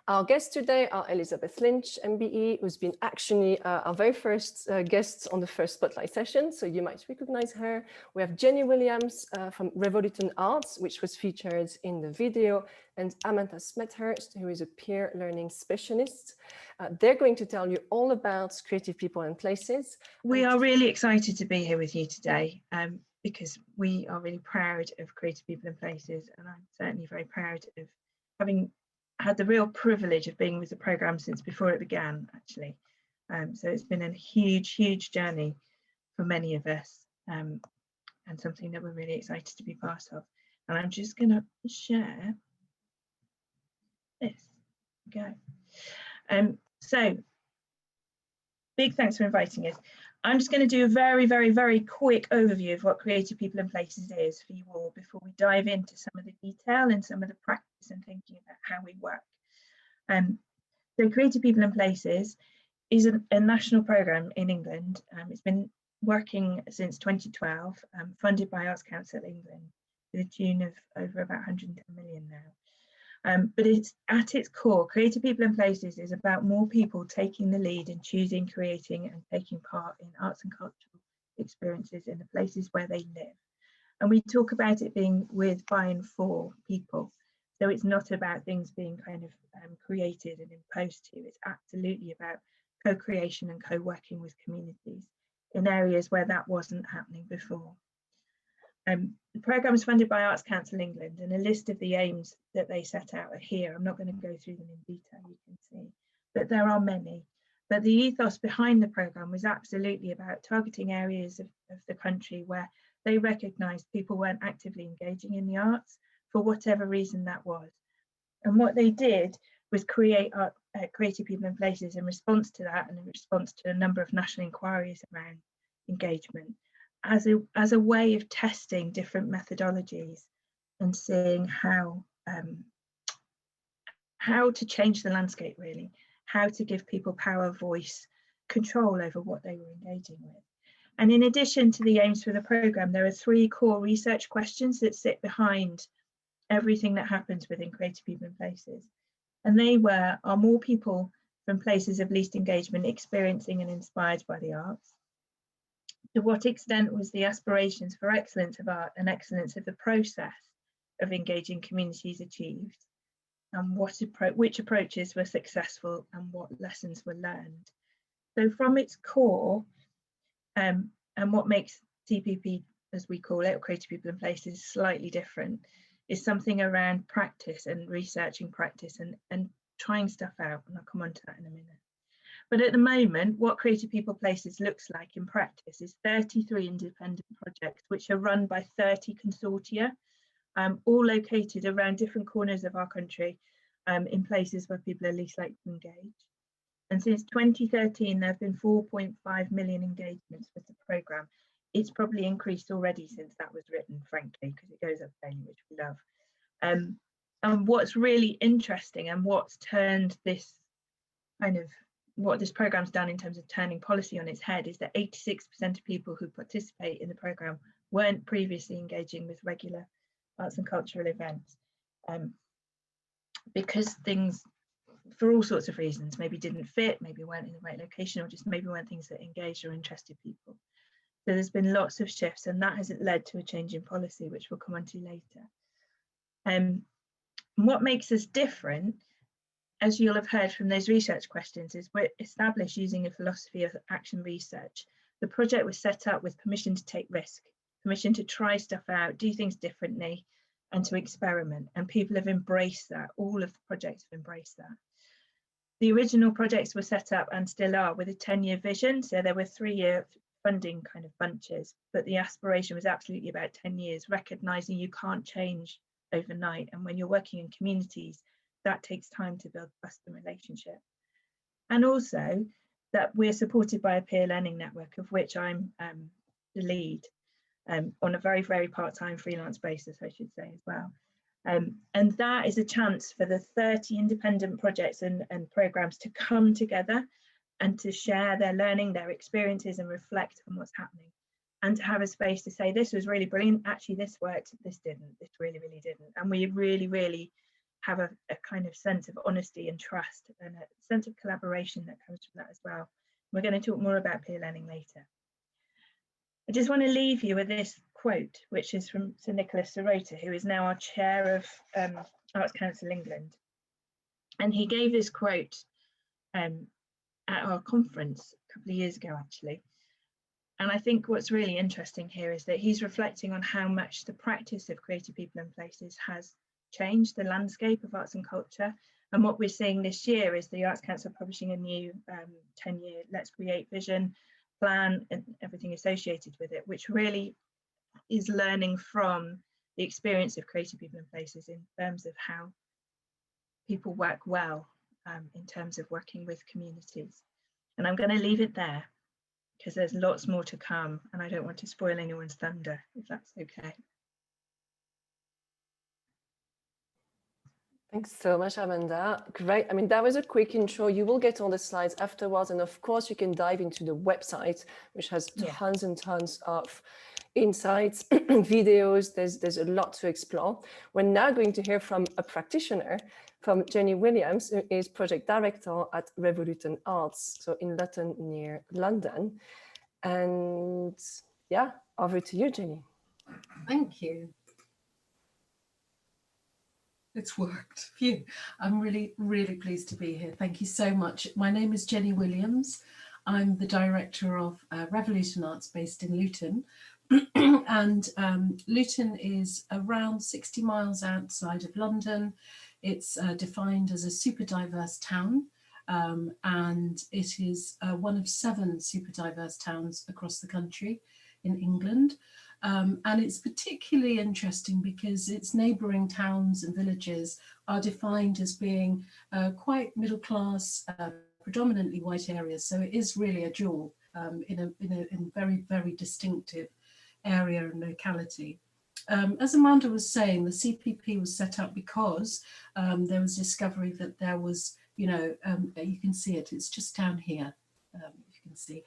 Our guests today are Elizabeth Lynch MBE, who's been actually our very first guest on the first Spotlight session, so you might recognize her. We have Jenny Williams from Revoluton Arts, which was featured in the video, and Amanda Smethurst, who is a peer learning specialist. They're going to tell you all about creative people and places. We are really excited to be here with you today because we are really proud of creative people and places, and I'm certainly very proud of having had the real privilege of being with the programme since before it began, actually. So it's been a huge journey for many of us, and something that we're really excited to be part of. And I'm just going to share this. Go. So big thanks for inviting us. I'm just going to do a very quick overview of what Creative People and Places is for you all before we dive into some of the detail and some of the practice and thinking about how we work. So Creative People and Places is a national programme in England. It's been working since 2012, funded by Arts Council England to the tune of over about 110 million now. But it's at its core, Creative People and Places is about more people taking the lead in choosing, creating and taking part in arts and cultural experiences in the places where they live. And we talk about it being with, by and for people. So it's not about things being kind of created and imposed to. It's absolutely about co-creation and co-working with communities in areas where that wasn't happening before. The programme is funded by Arts Council England, and a list of the aims that they set out are here. I'm not going to go through them in detail, you can see, but there are many. But the ethos behind the programme was absolutely about targeting areas of the country where they recognised people weren't actively engaging in the arts for whatever reason that was. And what they did was create Creative People and Places in response to that, and in response to a number of national inquiries around engagement, as a way of testing different methodologies and seeing how to change the landscape, really, how to give people power, voice, control over what they were engaging with. And in addition to the aims for the programme, there are 3 core research questions that sit behind everything that happens within Creative People and Places. And they were, are more people from places of least engagement experiencing and inspired by the arts? To what extent was the aspirations for excellence of art and excellence of the process of engaging communities achieved? And which approaches were successful and what lessons were learned? So from its core, and what makes CPP, as we call it, or Creative People and Places, slightly different, is something around practice and researching practice and trying stuff out, and I'll come on to that in a minute. But at the moment, what Creative People Places looks like in practice is 33 independent projects, which are run by 30 consortia, all located around different corners of our country, in places where people are least likely to engage. And since 2013, there have been 4.5 million engagements with the programme. It's probably increased already since that was written, frankly, because it goes up daily, which we love. And what's really interesting and what's turned this kind of, what this programme's done in terms of turning policy on its head is that 86% of people who participate in the programme weren't previously engaging with regular arts and cultural events, because things, for all sorts of reasons, maybe didn't fit, maybe weren't in the right location, or just maybe weren't things that engaged or interested people. So there's been lots of shifts, and that has led to a change in policy, which we'll come on to later. What makes us different, as you'll have heard from those research questions, is we're established using a philosophy of action research. The project was set up with permission to take risk, permission to try stuff out, do things differently, and to experiment. And people have embraced that. All of the projects have embraced that. The original projects were set up and still are with a 10-year vision. So there were 3-year funding kind of bunches, but the aspiration was absolutely about 10 years, recognizing you can't change overnight. And when you're working in communities, that takes time to build trust and relationship. And also that we're supported by a peer learning network, of which I'm the lead, on a very part-time freelance basis, I should say, as well. And that is a chance for the 30 independent projects and programmes to come together and to share their learning, their experiences, and reflect on what's happening, and to have a space to say, this was really brilliant, actually this worked, this didn't, this really didn't. And we really have a kind of sense of honesty and trust and a sense of collaboration that comes from that as well. We're going to talk more about peer learning later. I just want to leave you with this quote, which is from Sir Nicholas Sirota, who is now our chair of Arts Council England. And he gave this quote at our conference a couple of years ago, actually. And I think what's really interesting here is that he's reflecting on how much the practice of creative people and places has changed the landscape of arts and culture. And what we're seeing this year is the Arts Council publishing a new 10-year Let's Create vision plan and everything associated with it, which really is learning from the experience of creative people and places in terms of how people work well in terms of working with communities. And I'm going to leave it there because there's lots more to come and I don't want to spoil anyone's thunder, if that's okay. Thanks so much, Amanda. Great. I mean, that was a quick intro. You will get all the slides afterwards. And of course, you can dive into the website, which has tons and tons of insights, videos. There's a lot to explore. We're now going to hear from a practitioner, from Jenny Williams, who is project director at Revoluton Arts, so in Luton near London. And yeah, over to you, Jenny. Thank you. It's worked. Phew. I'm really, really pleased to be here. Thank you so much. My name is Jenny Williams. I'm the director of Revoluton Arts based in Luton. And Luton is around 60 miles outside of London. It's defined as a super diverse town. And it is one of 7 super diverse towns across the country in England. And it's particularly interesting because its neighbouring towns and villages are defined as being quite middle class, predominantly white areas. So it is really a jewel in a very, very distinctive area and locality. As Amanda was saying, the CPP was set up because there was discovery that there was, you can see it, it's just down here. You can see,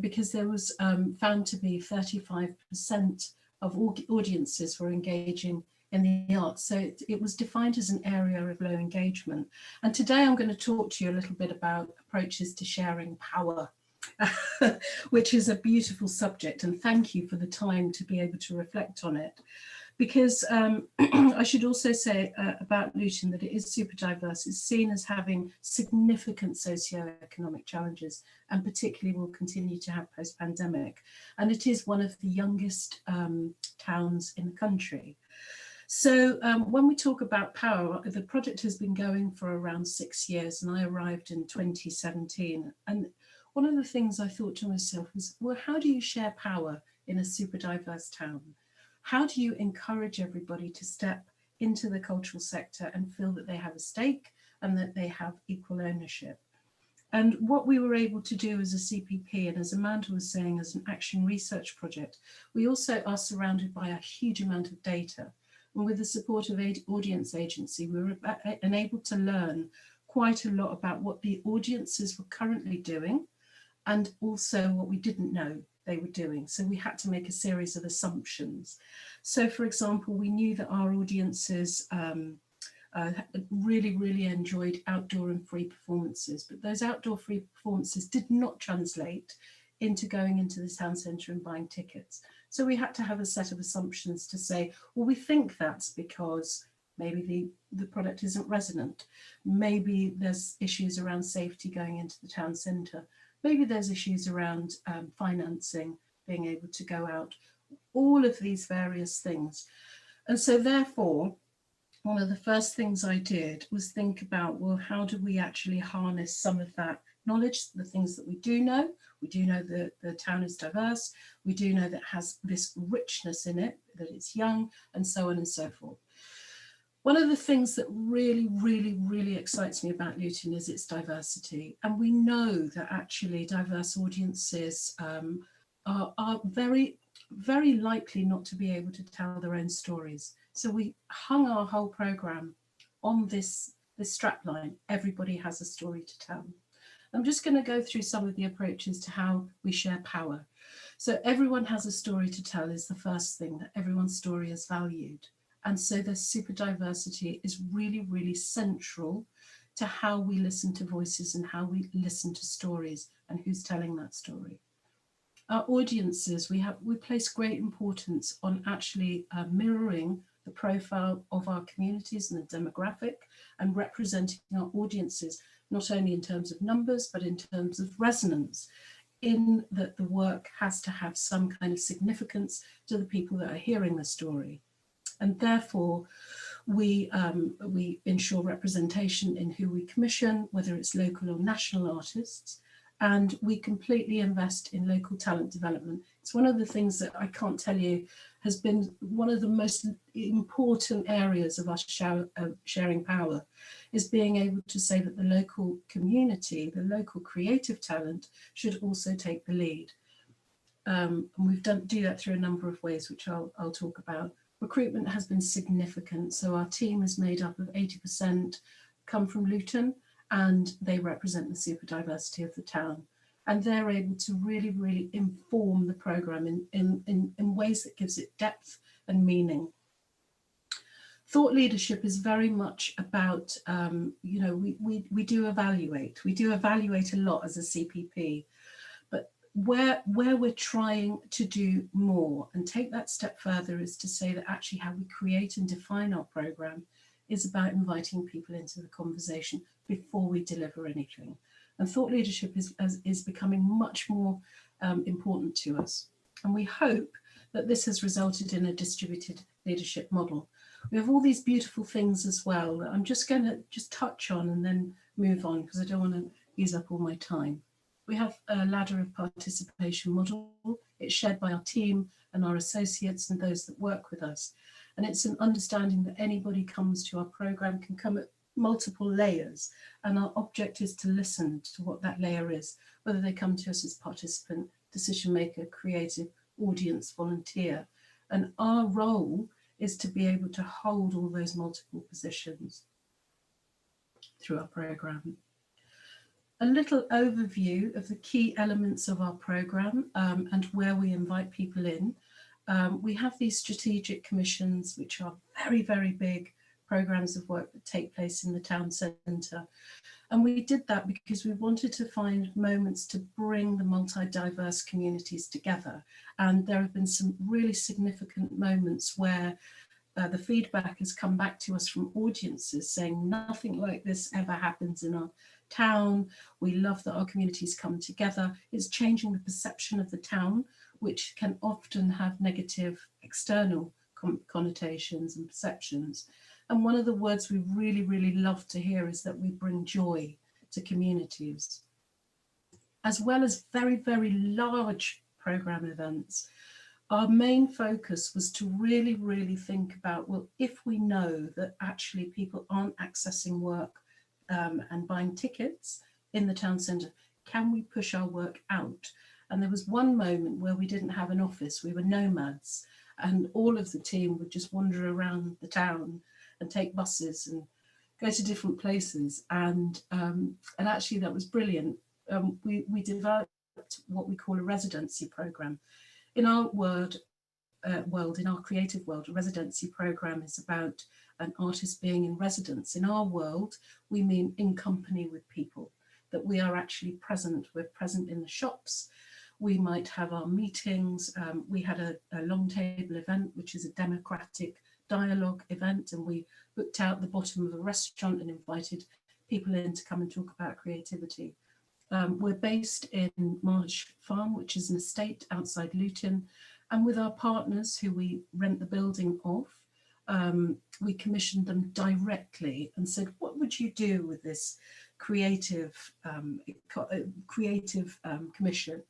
because there was found to be 35% of audiences were engaging in the arts. So it was defined as an area of low engagement. And today I'm going to talk to you a little bit about approaches to sharing power, which is a beautiful subject. And thank you for the time to be able to reflect on it. Because I should also say about Luton that it is super diverse. It's seen as having significant socioeconomic challenges and particularly will continue to have post-pandemic. And it is one of the youngest towns in the country. So when we talk about power, the project has been going for around 6 years and I arrived in 2017. And one of the things I thought to myself was, well, how do you share power in a super diverse town? How do you encourage everybody to step into the cultural sector and feel that they have a stake and that they have equal ownership? And what we were able to do as a CPP, and as Amanda was saying, as an action research project, we also are surrounded by a huge amount of data. And with the support of Audience Agency, we were enabled to learn quite a lot about what the audiences were currently doing and also what we didn't know they were doing. So we had to make a series of assumptions. So for example, we knew that our audiences really enjoyed outdoor and free performances, but those outdoor free performances did not translate into going into the town centre and buying tickets. So we had to have a set of assumptions to say, well, we think that's because maybe the product isn't resonant. Maybe there's issues around safety going into the town centre. Maybe there's issues around financing, being able to go out, all of these various things. And so therefore, one of the first things I did was think about, well, how do we actually harness some of that knowledge, the things that we do know? We do know that the town is diverse. We do know that it has this richness in it, that it's young, and so on and so forth. One of the things that really excites me about Luton is its diversity. And we know that actually diverse audiences are very likely not to be able to tell their own stories. So we hung our whole programme on this strapline, everybody has a story to tell. I'm just going to go through some of the approaches to how we share power. So everyone has a story to tell is the first thing, that everyone's story is valued. And so the super diversity is really, really central to how we listen to voices and how we listen to stories and who's telling that story. Our audiences, we place great importance on actually mirroring the profile of our communities and the demographic, and representing our audiences, not only in terms of numbers, but in terms of resonance, in that the work has to have some kind of significance to the people that are hearing the story. And therefore, we ensure representation in who we commission, whether it's local or national artists, and we completely invest in local talent development. It's one of the things that I can't tell you has been one of the most important areas of us sharing power, is being able to say that the local community, the local creative talent should also take the lead. And we've do that through a number of ways, which I'll talk about. Recruitment has been significant. So our team is made up of 80% come from Luton, and they represent the super diversity of the town. And they're able to really, really inform the programme in ways that gives it depth and meaning. Thought leadership is very much about, you know, we do evaluate. We do evaluate a lot as a CPP, but where we're trying to do more and take that step further is to say that actually how we create and define our programme is about inviting people into the conversation before we deliver anything. And thought leadership is becoming much more important to us. And we hope that this has resulted in a distributed leadership model. We have all these beautiful things as well that I'm just going to touch on and then move on, because I don't want to use up all my time. We have a ladder of participation model. It's shared by our team and our associates and those that work with us. And it's an understanding that anybody comes to our programme can come at multiple layers, and our object is to listen to what that layer is, whether they come to us as participant, decision maker, creative, audience, volunteer. And our role is to be able to hold all those multiple positions through our programme. A little overview of the key elements of our programme and where we invite people in. We have these strategic commissions, which are very, very big programmes of work that take place in the town centre. And we did that because we wanted to find moments to bring the multi-diverse communities together. And there have been some really significant moments where the feedback has come back to us from audiences saying nothing like this ever happens in our town. We love that our communities come together. It's changing the perception of the town, which can often have negative external connotations and perceptions. And one of the words we really, really love to hear is that we bring joy to communities. As well as very, very large programme events, our main focus was to really, really think about, well, if we know that actually people aren't accessing work and buying tickets in the town centre, can we push our work out? And there was one moment where we didn't have an office, we were nomads, and all of the team would just wander around the town and take buses and go to different places. And actually that was brilliant. We developed what we call a residency programme. In our world, in our creative world, a residency programme is about an artist being in residence. In our world, we mean in company with people, that we are actually present. We're present in the shops. We might have our meetings. We had a long table event, which is a democratic dialogue event, and we booked out the bottom of a restaurant and invited people in to come and talk about creativity. We're based in Marsh Farm, which is an estate outside Luton, and with our partners who we rent the building off, we commissioned them directly and said, what would you do with this creative commission?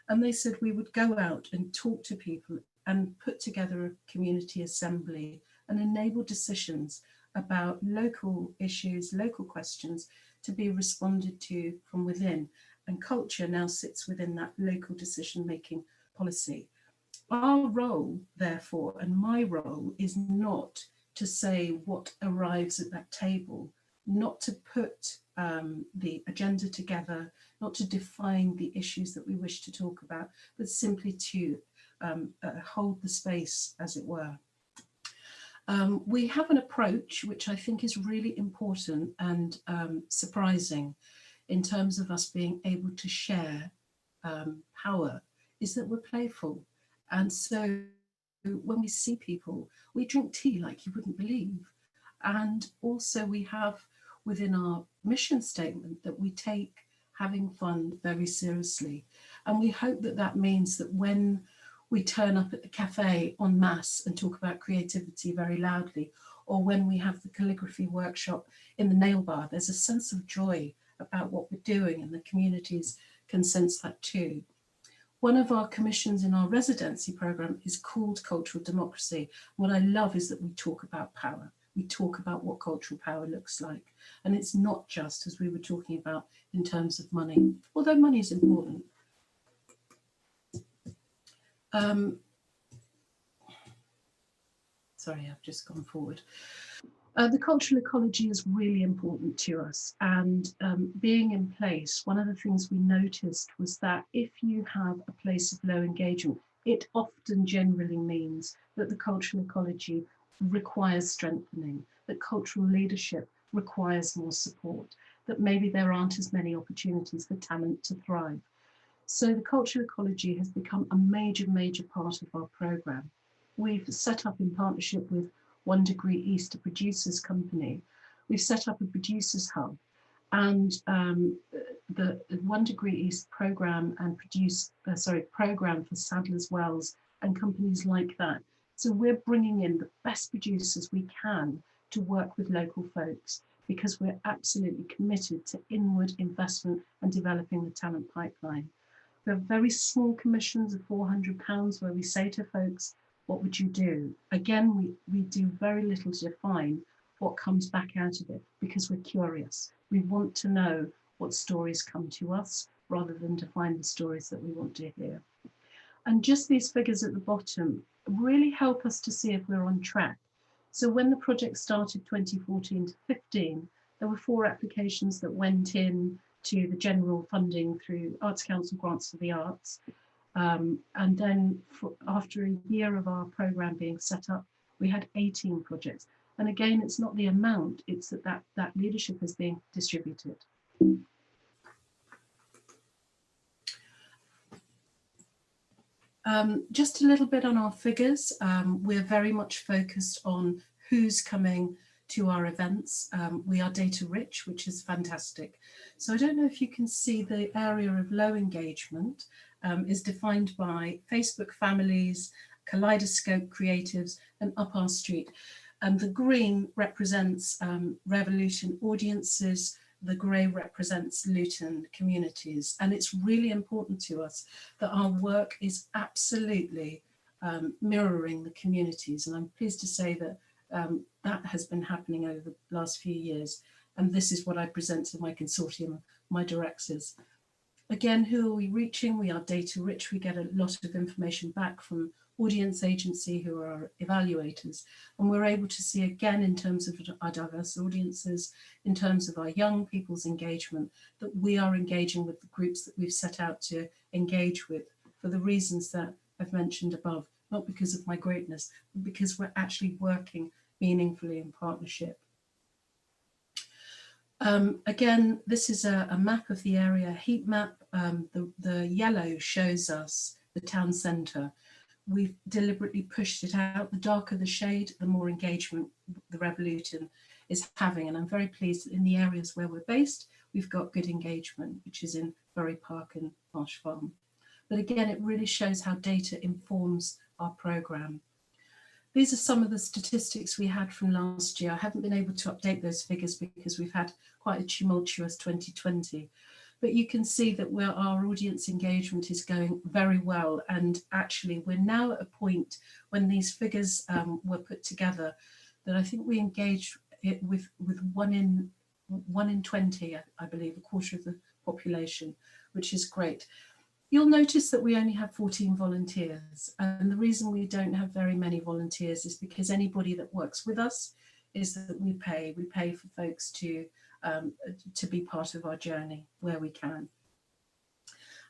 And they said we would go out and talk to people and put together a community assembly and enable decisions about local issues, local questions to be responded to from within. And culture now sits within that local decision-making policy. Our role, therefore, and my role, is not to say what arrives at that table, not to put the agenda together, not to define the issues that we wish to talk about, but simply to hold the space, as it were. We have an approach which I think is really important and surprising in terms of us being able to share power, is that we're playful. And so when we see people, we drink tea like you wouldn't believe. And also we have within our mission statement that we take having fun very seriously. And we hope that that means that when we turn up at the cafe en masse and talk about creativity very loudly, or when we have the calligraphy workshop in the nail bar, there's a sense of joy about what we're doing, and the communities can sense that too. One of our commissions in our residency program is called Cultural Democracy. What I love is that we talk about power. We talk about what cultural power looks like. And it's not just, as we were talking about, in terms of money, although money is important. Sorry, I've just gone forward. The cultural ecology is really important to us, and being in place, one of the things we noticed was that if you have a place of low engagement, it often generally means that the cultural ecology requires strengthening, that cultural leadership requires more support, that maybe there aren't as many opportunities for talent to thrive. So the cultural ecology has become a major, major part of our programme. We've set up in partnership with 1 Degree East, a producers company. We've set up a producers hub, and the 1 Degree East programme and programme for Sadler's Wells and companies like that. So we're bringing in the best producers we can to work with local folks, because we're absolutely committed to inward investment and developing the talent pipeline. We have very small commissions of £400 where we say to folks, what would you do? Again, we do very little to define what comes back out of it, because we're curious. We want to know what stories come to us rather than define the stories that we want to hear. And just these figures at the bottom really help us to see if we're on track. So when the project started 2014 to 15, there were 4 applications that went in to the general funding through Arts Council Grants for the Arts. And then after a year of our programme being set up, we had 18 projects. And again, it's not the amount, it's that leadership is being distributed. Just a little bit on our figures. We're very much focused on who's coming to our events. We are data rich, which is fantastic. So I don't know if you can see the area of low engagement is defined by Facebook families, Kaleidoscope creatives, and Up Our Street. And the green represents Revolution audiences, the grey represents Luton communities. And it's really important to us that our work is absolutely mirroring the communities. And I'm pleased to say that that has been happening over the last few years. And this is what I present to my consortium, my directors. Again, who are we reaching? We are data rich. We get a lot of information back from audience agency, who are our evaluators. And we're able to see, again, in terms of our diverse audiences, in terms of our young people's engagement, that we are engaging with the groups that we've set out to engage with for the reasons that I've mentioned above, not because of my greatness, but because we're actually working meaningfully in partnership. Again, this is a map of the area, a heat map. The yellow shows us the town centre. We've deliberately pushed it out. The darker the shade, the more engagement the Revoluton is having. And I'm very pleased that in the areas where we're based, we've got good engagement, which is in Bury Park and Marsh Farm. But again, it really shows how data informs our programme. These are some of the statistics we had from last year. I haven't been able to update those figures because we've had quite a tumultuous 2020. But you can see that our audience engagement is going very well. And actually, we're now at a point when these figures were put together that I think we engage it with 1 in 20, I believe, a quarter of the population, which is great. You'll notice that we only have 14 volunteers. And the reason we don't have very many volunteers is because anybody that works with us is that we pay. We pay for folks to be part of our journey where we can.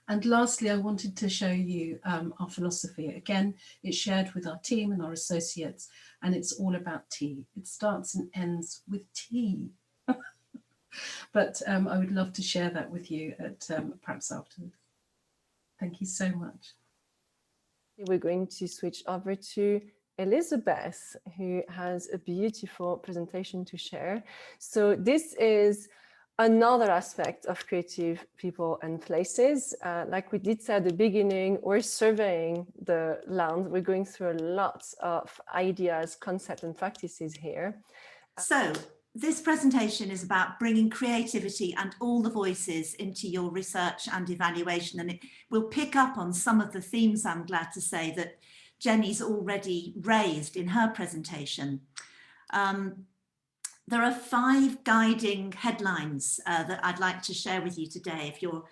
And lastly, I wanted to show you our philosophy. Again, it's shared with our team and our associates, and it's all about tea. It starts and ends with tea. But I would love to share that with you at perhaps afterwards. Thank you so much. We're going to switch over to Elizabeth, who has a beautiful presentation to share. So this is another aspect of creative people and places. Like we did say at the beginning, we're surveying the land. We're going through a lot of ideas, concepts, and practices here. So this presentation is about bringing creativity and all the voices into your research and evaluation, and it will pick up on some of the themes, I'm glad to say, that Jenny's already raised in her presentation. There are 5 guiding headlines that I'd like to share with you today if you're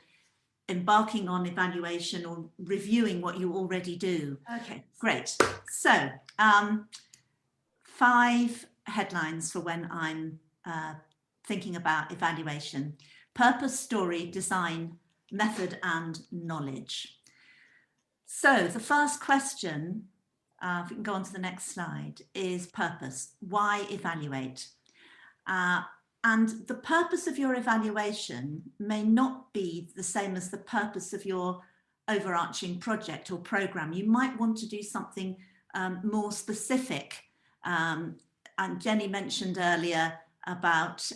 embarking on evaluation or reviewing what you already do. Okay, great. So 5 headlines for when I'm thinking about evaluation: purpose, story, design, method, and knowledge. So the first question, if we can go on to the next slide, is purpose. Why evaluate? And the purpose of your evaluation may not be the same as the purpose of your overarching project or program. You might want to do something more specific. And Jenny mentioned earlier about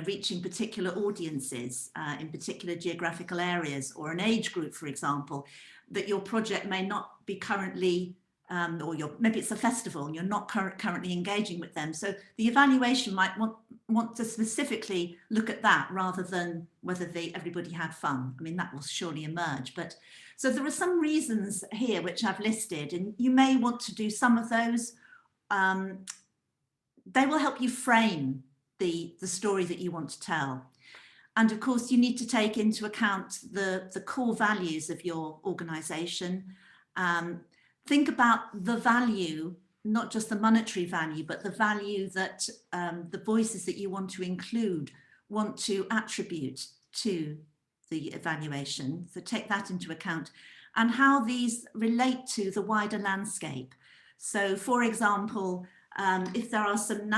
reaching particular audiences in particular geographical areas, or an age group, for example, that your project may not be currently, or maybe it's a festival and you're not currently engaging with them. So the evaluation might want to specifically look at that rather than whether everybody had fun. I mean, that will surely emerge. But so there are some reasons here which I've listed, and you may want to do some of those. They will help you frame the story that you want to tell. And of course, you need to take into account the core values of your organization. Think about the value, not just the monetary value, but the value that the voices that you want to include want to attribute to the evaluation. So take that into account, and how these relate to the wider landscape. So for example, if there are some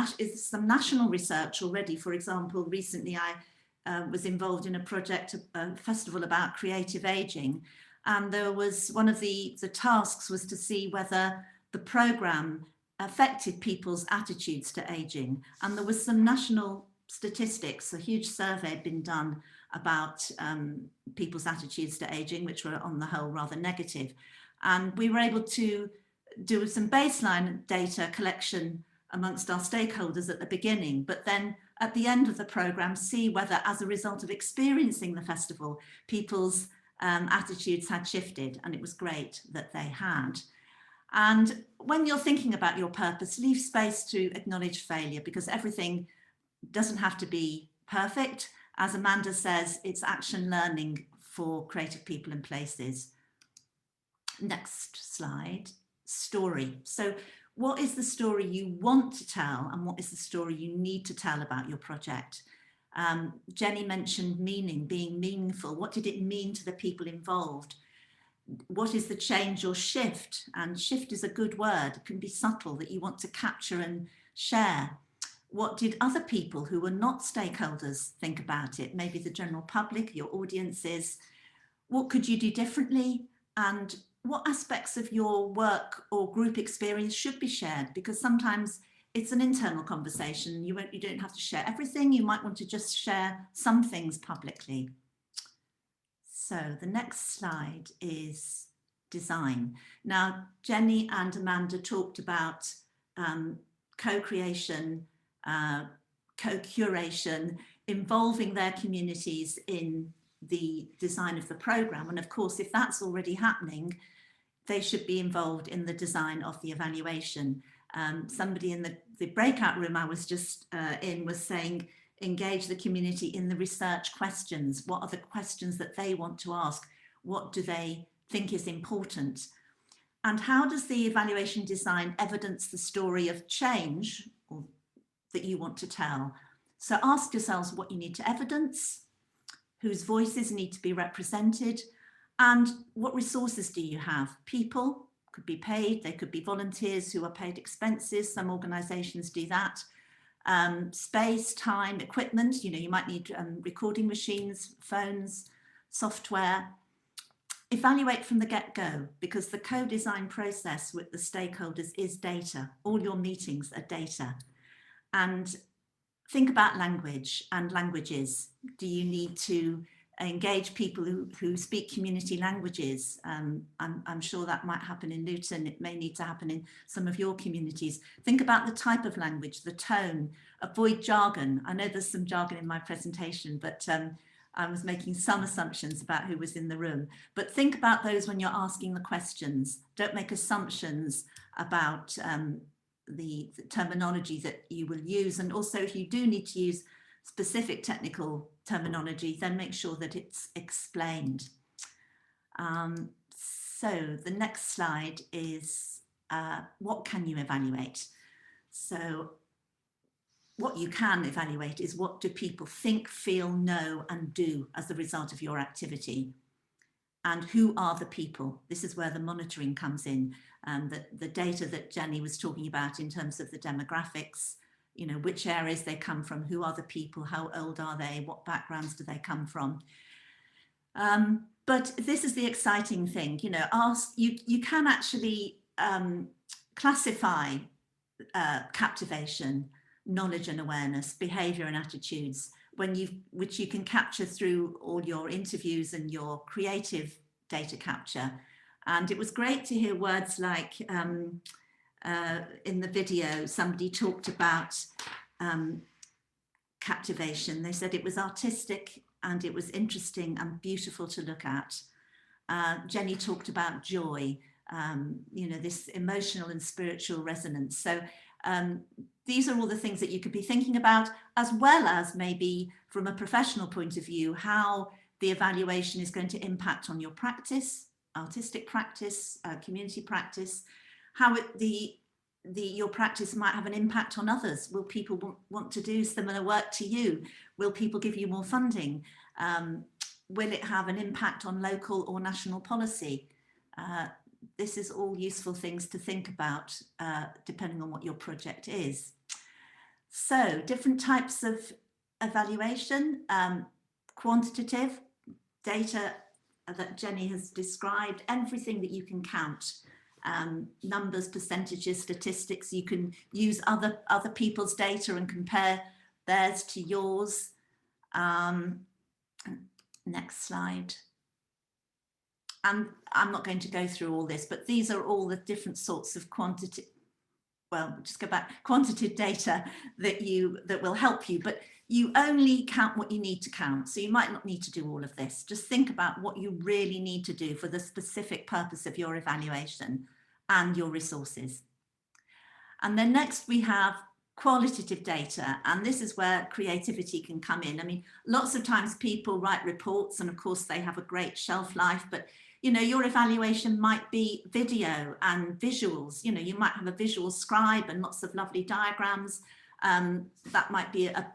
national research already, for example, recently I was involved in a project, a festival about creative aging, and there was one of the tasks was to see whether the program affected people's attitudes to aging. And there was some national statistics, a huge survey had been done about people's attitudes to aging, which were on the whole rather negative. And we were able to do some baseline data collection amongst our stakeholders at the beginning, but then at the end of the program, see whether as a result of experiencing the festival, people's attitudes had shifted, and it was great that they had. And when you're thinking about your purpose, leave space to acknowledge failure, because everything doesn't have to be perfect. As Amanda says, it's action learning for creative people and places. Next slide, story. So what is the story you want to tell, and what is the story you need to tell about your project? Jenny mentioned meaning, being meaningful. What did it mean to the people involved? What is the change or shift? And shift is a good word. It can be subtle, that you want to capture and share. What did other people who were not stakeholders think about it? Maybe the general public, your audiences. What could you do differently? And what aspects of your work or group experience should be shared? Because sometimes it's an internal conversation. You don't have to share everything. You might want to just share some things publicly. So the next slide is design. Now, Jenny and Amanda talked about co-creation, co-curation, involving their communities in the design of the program. And of course, if that's already happening, they should be involved in the design of the evaluation. Somebody in the breakout room I was just in was saying, engage the community in the research questions. What are the questions that they want to ask? What do they think is important? And how does the evaluation design evidence the story of change that you want to tell? So ask yourselves what you need to evidence, whose voices need to be represented, and what resources do you have? People could be paid, they could be volunteers who are paid expenses, some organisations do that. Space, time, equipment, you might need recording machines, phones, software. Evaluate from the get-go, because the co-design process with the stakeholders is data. All your meetings are data. And think about language and languages. Do you need to engage people who speak community languages? I'm sure that might happen in Luton. It may need to happen in some of your communities. Think about the type of language, the tone, avoid jargon. I know there's some jargon in my presentation, but I was making some assumptions about who was in the room. But think about those when you're asking the questions. Don't make assumptions about the terminology that you will use. And also, if you do need to use specific technical terminology, then make sure that it's explained. So the next slide is what can you evaluate? So what you can evaluate is what do people think, feel, know, and do as a result of your activity. And who are the people? This is where the monitoring comes in. The data that Jenny was talking about in terms of the demographics, which areas they come from, who are the people, how old are they, what backgrounds do they come from. But this is the exciting thing, you can actually classify captivation, knowledge and awareness, behavior and attitudes, which you can capture through all your interviews and your creative data capture. And it was great to hear words like in the video, somebody talked about captivation. They said it was artistic and it was interesting and beautiful to look at. Jenny talked about joy, this emotional and spiritual resonance. So these are all the things that you could be thinking about, as well as maybe from a professional point of view, how the evaluation is going to impact on your practice, artistic practice, community practice, how your practice might have an impact on others. Will people want to do similar work to you? Will people give you more funding? Will it have an impact on local or national policy? This is all useful things to think about depending on what your project is. So different types of evaluation, quantitative data that Jenny has described, everything that you can count, numbers, percentages, statistics. You can use other people's data and compare theirs to yours. Next slide. And I'm not going to go through all this, but these are all the different sorts of quantitative data that will help you, but you only count what you need to count. So you might not need to do all of this. Just think about what you really need to do for the specific purpose of your evaluation and your resources. And then next we have qualitative data, and this is where creativity can come in. I mean, lots of times people write reports and of course they have a great shelf life, but your evaluation might be video and visuals. You might have a visual scribe and lots of lovely diagrams. That might be a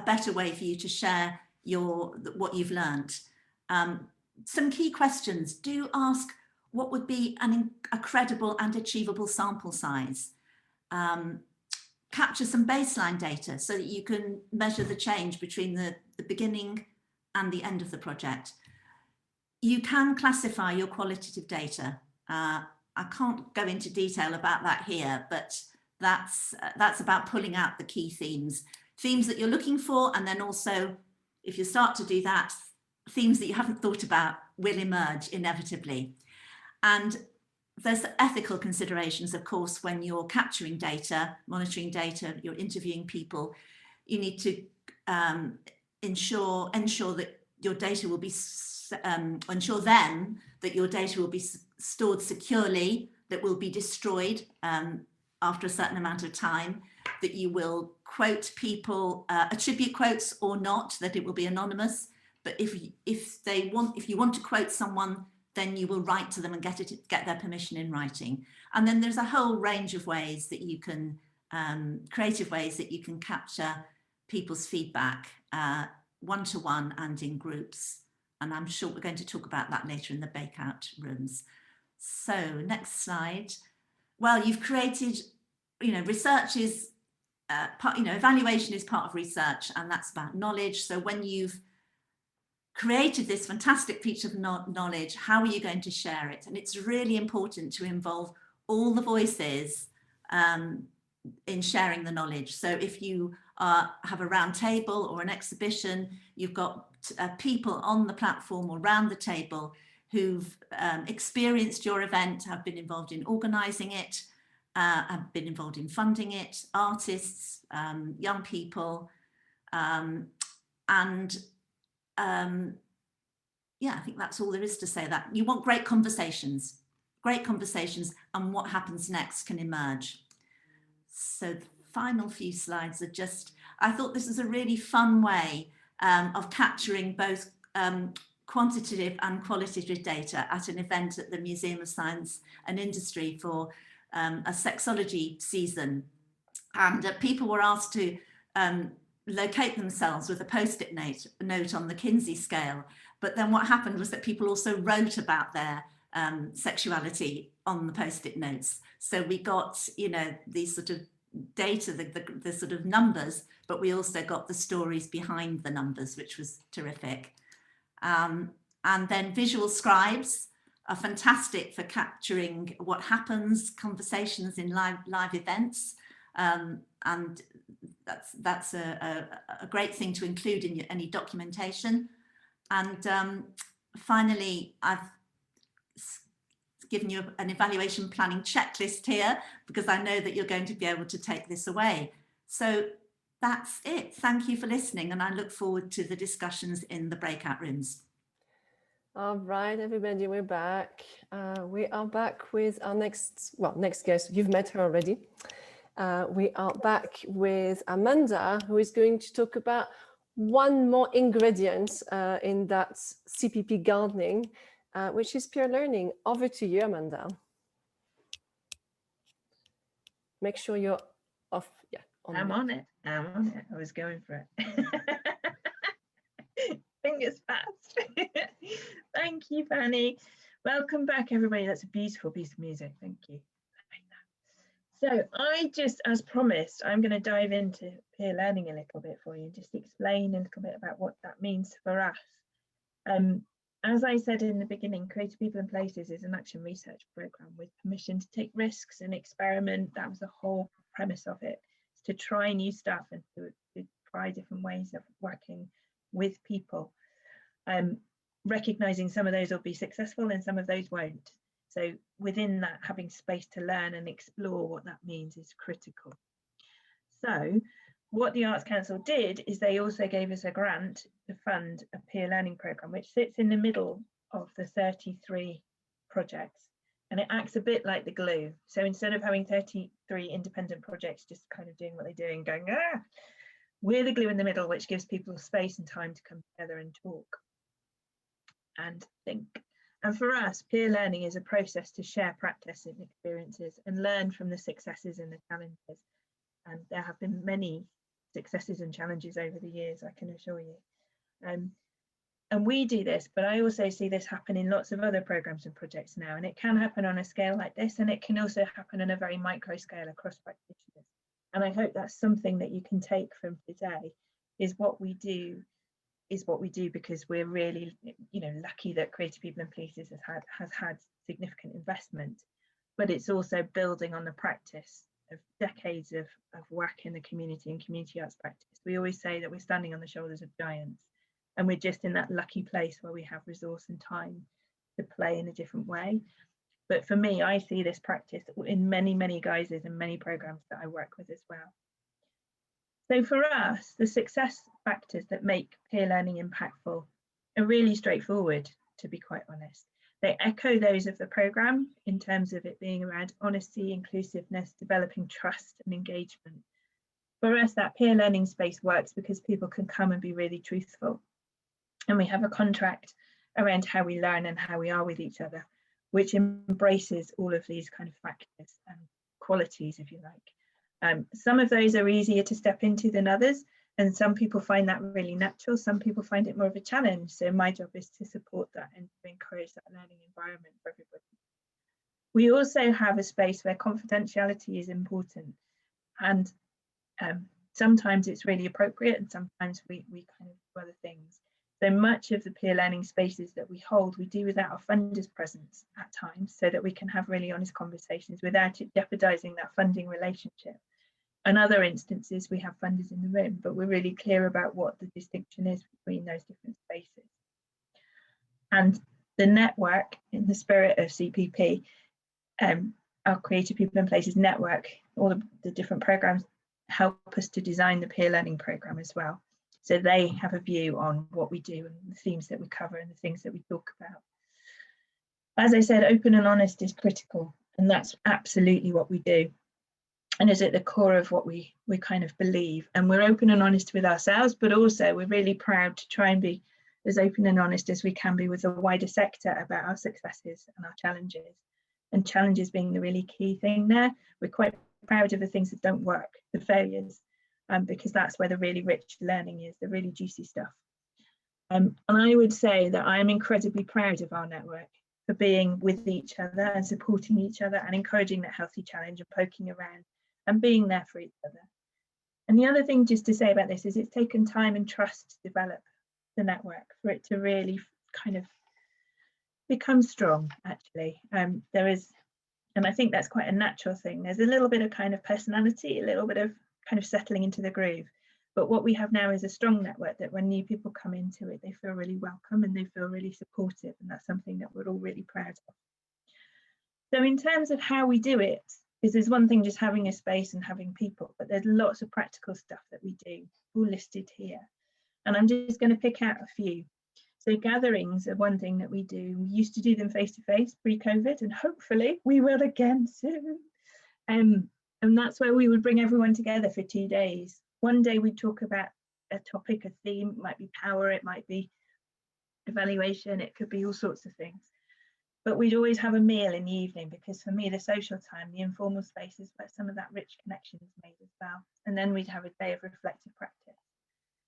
better way for you to share what you've learned. Some key questions. Do ask what would be a credible and achievable sample size. Capture some baseline data so that you can measure the change between the beginning and the end of the project. You can classify your qualitative data. I can't go into detail about that here, but that's about pulling out the key themes that you're looking for. And then also, if you start to do that, themes that you haven't thought about will emerge inevitably. And there's ethical considerations, of course, when you're capturing data, monitoring data, you're interviewing people. You need to ensure that your data will be ensure then that your data will be stored securely, that will be destroyed after a certain amount of time, that you will quote people, attribute quotes or not, that it will be anonymous. But if you want to quote someone, then you will write to them and get their permission in writing. And then there's a whole range of ways that you can, creative ways that you can capture people's feedback. one-to-one and in groups. And I'm sure we're going to talk about that later in the breakout rooms. So next slide. Well, you've created, research is evaluation is part of research, and that's about knowledge. So when you've created this fantastic piece of knowledge, how are you going to share it? And it's really important to involve all the voices in sharing the knowledge. So if you have a round table or an exhibition, you've got people on the platform or around the table who've experienced your event, have been involved in organising it, have been involved in funding it, artists, young people, yeah, I think that's all there is to say. That you want great conversations, and what happens next can emerge. So the final few slides are just, I thought this was a really fun way of capturing both quantitative and qualitative data at an event at the Museum of Science and Industry for a sexology season. And people were asked to locate themselves with a post-it note on the Kinsey scale. But then what happened was that people also wrote about their sexuality on the post-it notes. So we got, these sort of data, the sort of numbers, but we also got the stories behind the numbers, which was terrific. And then visual scribes are fantastic for capturing what happens, conversations in live events. And that's a great thing to include in any documentation. And finally, I've given you an evaluation planning checklist here, because I know that you're going to be able to take this away. So that's it. Thank you for listening, and I look forward to the discussions in the breakout rooms. All right, everybody, we're back. We are back with our next guest. You've met her already. We are back with Amanda, who is going to talk about one more ingredient in that CPP gardening, which is peer learning. Over to you, Amanda. Make sure you're off. Yeah, I'm on it. I was going for it. Fingers fast. Thank you, Fanny. Welcome back, everybody. That's a beautiful piece of music. Thank you. So I just, as promised, I'm going to dive into peer learning a little bit for you, just explain a little bit about what that means for us. As I said in the beginning, Creative People and Places is an action research programme with permission to take risks and experiment. That was the whole premise of it, to try new stuff and to try different ways of working with people. Recognising some of those will be successful and some of those won't. So within that, having space to learn and explore what that means is critical. So what the Arts Council did is they also gave us a grant to fund a peer learning programme, which sits in the middle of the 33 projects. And it acts a bit like the glue. So instead of having 33 independent projects just kind of doing what they do and going, we're the glue in the middle, which gives people space and time to come together and talk and think. And for us, peer learning is a process to share practice and experiences and learn from the successes and the challenges. And there have been many successes and challenges over the years, I can assure you. And we do this, but I also see this happen in lots of other programs and projects now. And it can happen on a scale like this, and it can also happen on a very micro scale across practitioners. And I hope that's something that you can take from today, is what we do because we're really, lucky that Creative People and Places has had significant investment, but it's also building on the practice of decades of work in the community and community arts practice. We always say that we're standing on the shoulders of giants, and we're just in that lucky place where we have resource and time to play in a different way. But for me, I see this practice in many, many guises and many programs that I work with as well. So for us, the success factors that make peer learning impactful are really straightforward, to be quite honest. They echo those of the programme in terms of it being around honesty, inclusiveness, developing trust and engagement. For us, that peer learning space works because people can come and be really truthful. And we have a contract around how we learn and how we are with each other, which embraces all of these kind of factors and qualities, if you like. Some of those are easier to step into than others, And some people find that really natural, some people find it more of a challenge. So my job is to support that and to encourage that learning environment for everybody. We also have a space where confidentiality is important, and sometimes it's really appropriate and sometimes we kind of do other things. So much of the peer learning spaces that we hold, we do without our funders' presence at times, so that we can have really honest conversations without it jeopardizing that funding relationship. In other instances, we have funders in the room, but we're really clear about what the distinction is between those different spaces. And the network, in the spirit of CPP, our Creative People and Places network, all the different programs help us to design the peer learning program as well. So they have a view on what we do and the themes that we cover and the things that we talk about. As I said, open and honest is critical, and that's absolutely what we do, and is at the core of what we kind of believe. And we're open and honest with ourselves, but also we're really proud to try and be as open and honest as we can be with the wider sector about our successes and our challenges. And challenges being the really key thing there. We're quite proud of the things that don't work, the failures, because that's where the really rich learning is, the really juicy stuff. And I would say that I am incredibly proud of our network for being with each other and supporting each other and encouraging that healthy challenge and poking around and being there for each other. And the other thing just to say about this is it's taken time and trust to develop the network for it to really kind of become strong, actually. There is, and I think that's quite a natural thing, there's a little bit of kind of personality, a little bit of kind of settling into the groove. But what we have now is a strong network that when new people come into it, they feel really welcome and they feel really supportive. And that's something that we're all really proud of. So in terms of how we do it, is there's one thing just having a space and having people, but there's lots of practical stuff that we do, all listed here. And I'm just going to pick out a few. So gatherings are one thing that we do. We used to do them face-to-face pre-COVID, and hopefully we will again soon. And that's where we would bring everyone together for 2 days. One day we'd talk about a topic, a theme. It might be power, it might be evaluation, it could be all sorts of things. But we'd always have a meal in the evening, because for me, the social time, the informal space is where some of that rich connection is made as well. And then we'd have a day of reflective practice.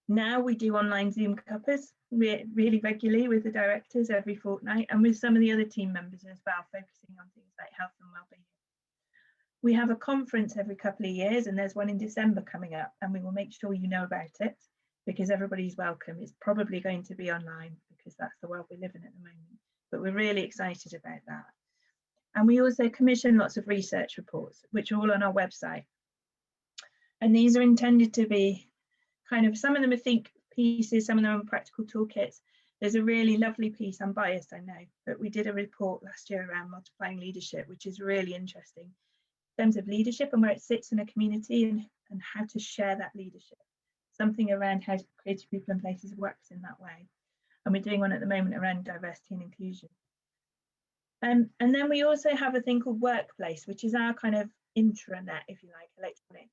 Now we do online Zoom cuppers really regularly with the directors every fortnight, and with some of the other team members as well, focusing on things like health and wellbeing. We have a conference every couple of years, and there's one in December coming up, and we will make sure you know about it, because everybody's welcome. It's probably going to be online because that's the world we live in at the moment, but we're really excited about that. And we also commission lots of research reports, which are all on our website. And these are intended to be kind of, some of them are think pieces, some of them are practical toolkits. There's a really lovely piece, I'm biased, I know, but we did a report last year around multiplying leadership, which is really interesting in terms of leadership and where it sits in a community, and how to share that leadership. Something around how Creative People and Places works in that way. And we're doing one at the moment around diversity and inclusion. And then we also have a thing called Workplace, which is our kind of intranet, if you like, electronic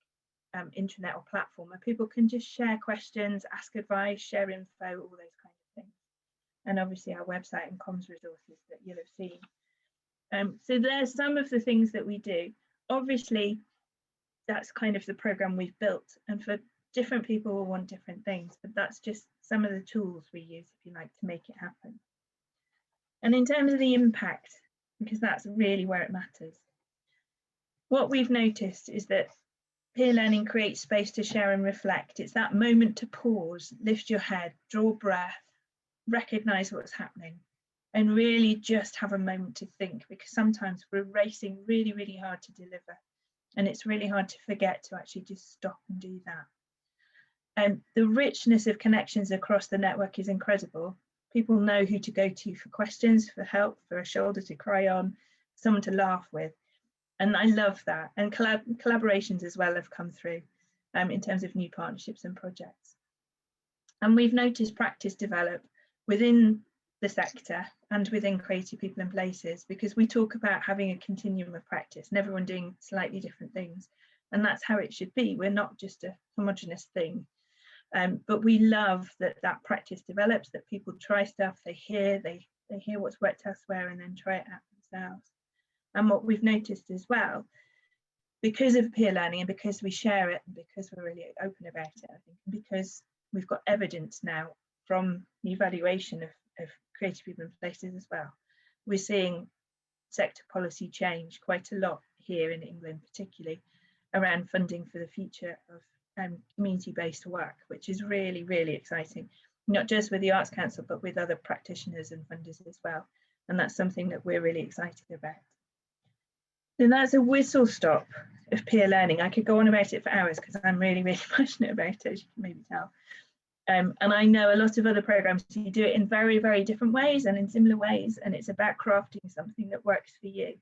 intranet or platform, where people can just share questions, ask advice, share info, all those kinds of things. And obviously our website and comms resources that you'll have seen. So there's some of the things that we do. Obviously, that's kind of the program we've built, and for different people will want different things, but that's just some of the tools we use, if you like, to make it happen. And in terms of the impact, because that's really where it matters, what we've noticed is that peer learning creates space to share and reflect. It's that moment to pause, lift your head, draw breath, recognize what's happening, and really just have a moment to think, because sometimes we're racing really, really hard to deliver. And it's really hard to forget to actually just stop and do that. And the richness of connections across the network is incredible. People know who to go to for questions, for help, for a shoulder to cry on, someone to laugh with. And I love that. And collaborations as well have come through in terms of new partnerships and projects. And we've noticed practice develop within the sector and within Creative People and Places, because we talk about having a continuum of practice and everyone doing slightly different things. And that's how it should be. We're not just a homogenous thing. But we love that that practice develops, that people try stuff, they hear what's worked elsewhere and then try it out themselves. And what we've noticed as well because of peer learning and because we share it and because we're really open about it, I think, and because we've got evidence now from the evaluation of creative people and places as well, we're seeing sector policy change quite a lot here in England, particularly around funding for the future of community-based work, which is really, really exciting, not just with the Arts Council, but with other practitioners and funders as well. And that's something that we're really excited about. And that's a whistle stop of peer learning. I could go on about it for hours because I'm really, really passionate about it, as you can maybe tell. And I know a lot of other programs, you do it in very, very different ways and in similar ways, and it's about crafting something that works for you.